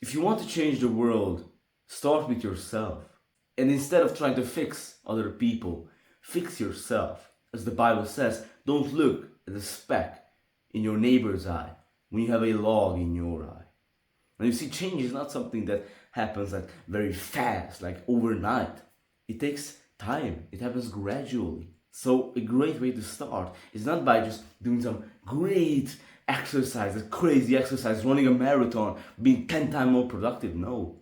If you want to change the world, start with yourself. And instead of trying to fix other people, fix yourself. As the Bible says, don't look at the speck in your neighbor's eye when you have a log in your eye. And you see, change is not something that happens like very fast, like overnight. It takes time. It happens gradually. So a great way to start is not by just doing some great exercise, crazy exercise, running a marathon, being 10 times more productive. No.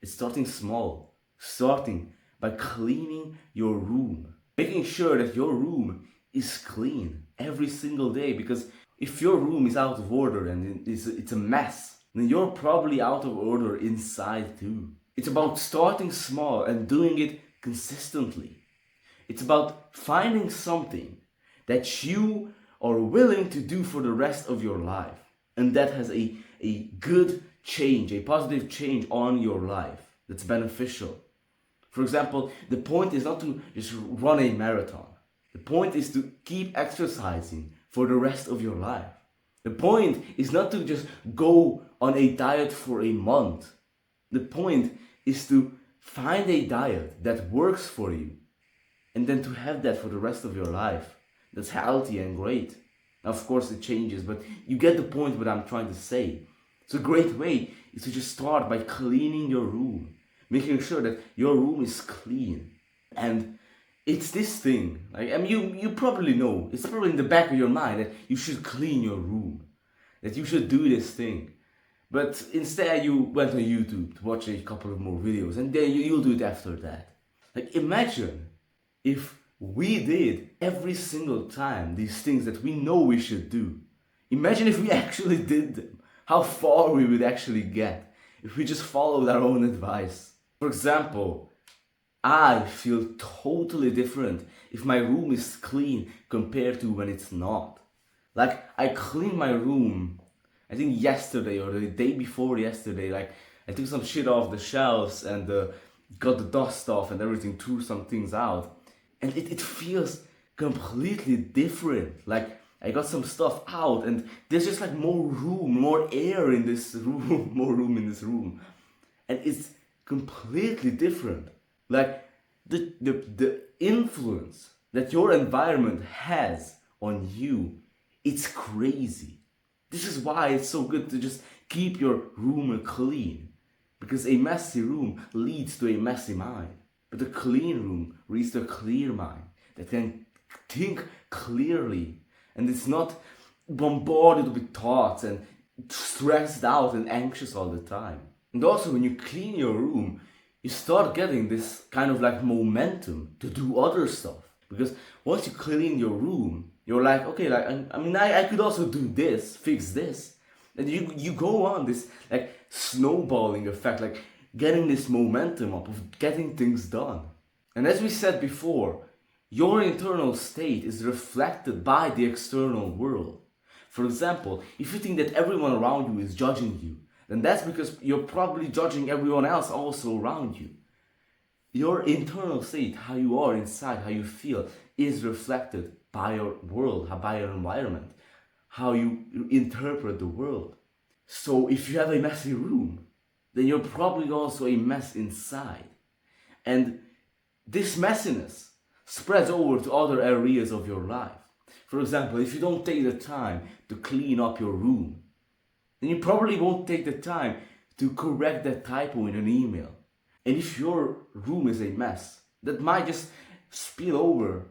It's starting small. Starting by cleaning your room. Making sure that your room is clean every single day, because if your room is out of order and it's a mess, then you're probably out of order inside too. It's about starting small and doing it consistently. It's about finding something that you are willing to do for the rest of your life, and that has a good change, a positive change on your life that's beneficial. For example, the point is not to just run a marathon. The point is to keep exercising for the rest of your life. The point is not to just go on a diet for a month. The point is to find a diet that works for you, and then to have that for the rest of your life. That's healthy and great. Now, of course, it changes, but you get the point what I'm trying to say. So a great way is to just start by cleaning your room, making sure that your room is clean. And it's this thing, like, I mean, you probably know, it's probably in the back of your mind that you should clean your room, that you should do this thing. But instead you went on YouTube to watch a couple of more videos, and then you'll do it after that. Like, imagine if we did every single time these things that we know we should do. Imagine if we actually did them. How far we would actually get if we just followed our own advice. For example, I feel totally different if my room is clean compared to when it's not. Like, I cleaned my room, I think yesterday or the day before yesterday. Like, I took some shit off the shelves and got the dust off and everything, threw some things out. And it feels completely different. Like, I got some stuff out and there's just like more room, more air in this room, more room in this room. And it's completely different. Like, the influence that your environment has on you, it's crazy. This is why it's so good to just keep your room clean. Because a messy room leads to a messy mind. But a clean room leads to a clear mind that can think clearly. And it's not bombarded with thoughts and stressed out and anxious all the time. And also, when you clean your room, you start getting this kind of like momentum to do other stuff. Because once you clean your room, you're like, okay, like, I could also do this, fix this. And you go on this like snowballing effect, like getting this momentum up of getting things done. And as we said before, your internal state is reflected by the external world. For example, if you think that everyone around you is judging you, then that's because you're probably judging everyone else also around you. Your internal state, how you are inside, how you feel, is reflected by your world, by your environment, how you interpret the world. So if you have a messy room, then you're probably also a mess inside. And this messiness spreads over to other areas of your life. For example, if you don't take the time to clean up your room, then you probably won't take the time to correct that typo in an email. And if your room is a mess, that might just spill over,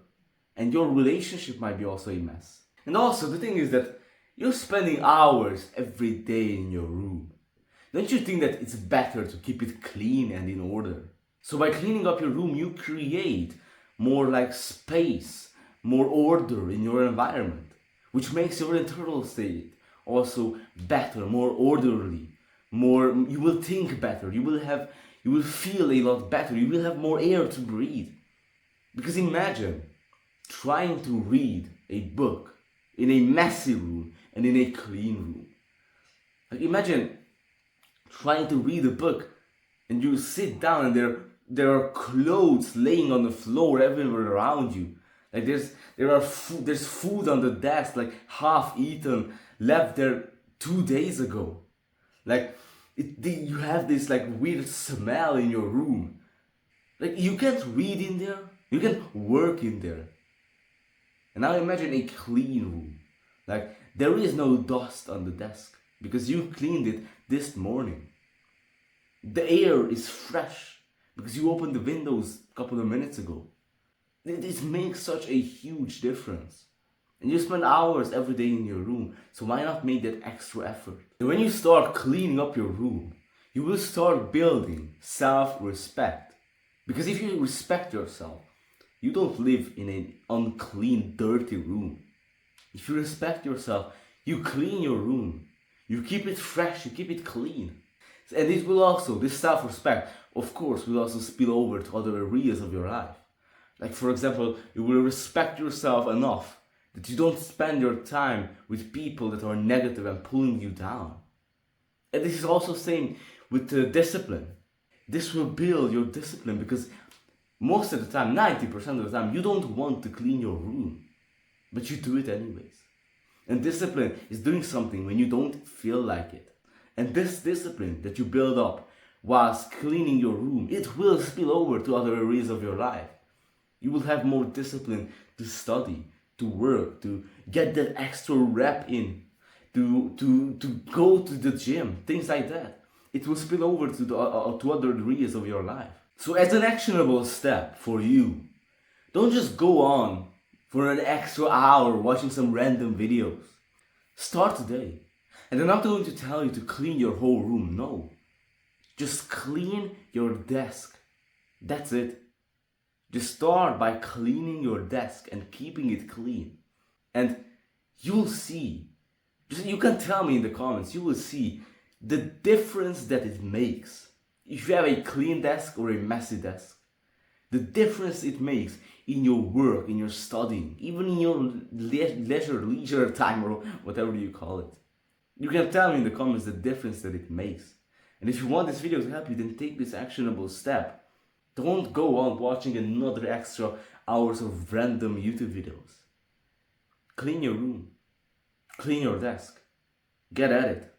and your relationship might be also a mess. And also, the thing is that you're spending hours every day in your room. Don't you think that it's better to keep it clean and in order? So by cleaning up your room, you create more like space, more order in your environment, which makes your internal state also better, more orderly, more, you will think better, you will feel a lot better, you will have more air to breathe. Because imagine trying to read a book in a messy room and in a clean room. Like, imagine trying to read a book and you sit down and there are clothes laying on the floor everywhere around you. Like, there's food on the desk, like half eaten, left there 2 days ago. Like, You have this like weird smell in your room. Like you can't read in there, you can't work in there. And now imagine a clean room. Like there is no dust on the desk because you cleaned it this morning. The air is fresh because you opened the windows a couple of minutes ago. This makes such a huge difference. And you spend hours every day in your room, so why not make that extra effort? And when you start cleaning up your room, you will start building self-respect. Because if you respect yourself, you don't live in an unclean, dirty room. If you respect yourself, you clean your room. You keep it fresh, you keep it clean. And this self-respect, of course, will also spill over to other areas of your life. Like for example, you will respect yourself enough that you don't spend your time with people that are negative and pulling you down. And this is also same with the discipline. This will build your discipline because most of the time, 90% of the time, you don't want to clean your room, but you do it anyways. And discipline is doing something when you don't feel like it. And this discipline that you build up whilst cleaning your room, it will spill over to other areas of your life. You will have more discipline to study, to work, to get that extra rep in, to go to the gym, things like that. It will spill over to other areas of your life. So as an actionable step for you, don't just go on for an extra hour watching some random videos. Start today. And I'm not going to tell you to clean your whole room, no. Just clean your desk. That's it. Just start by cleaning your desk and keeping it clean. And you'll see, you can tell me in the comments, you will see the difference that it makes. If you have a clean desk or a messy desk, the difference it makes in your work, in your studying, even in your leisure time or whatever you call it. You can tell me in the comments the difference that it makes. And if you want this video to help you, then take this actionable step. Don't go on watching another extra hours of random YouTube videos. Clean your room. Clean your desk. Get at it.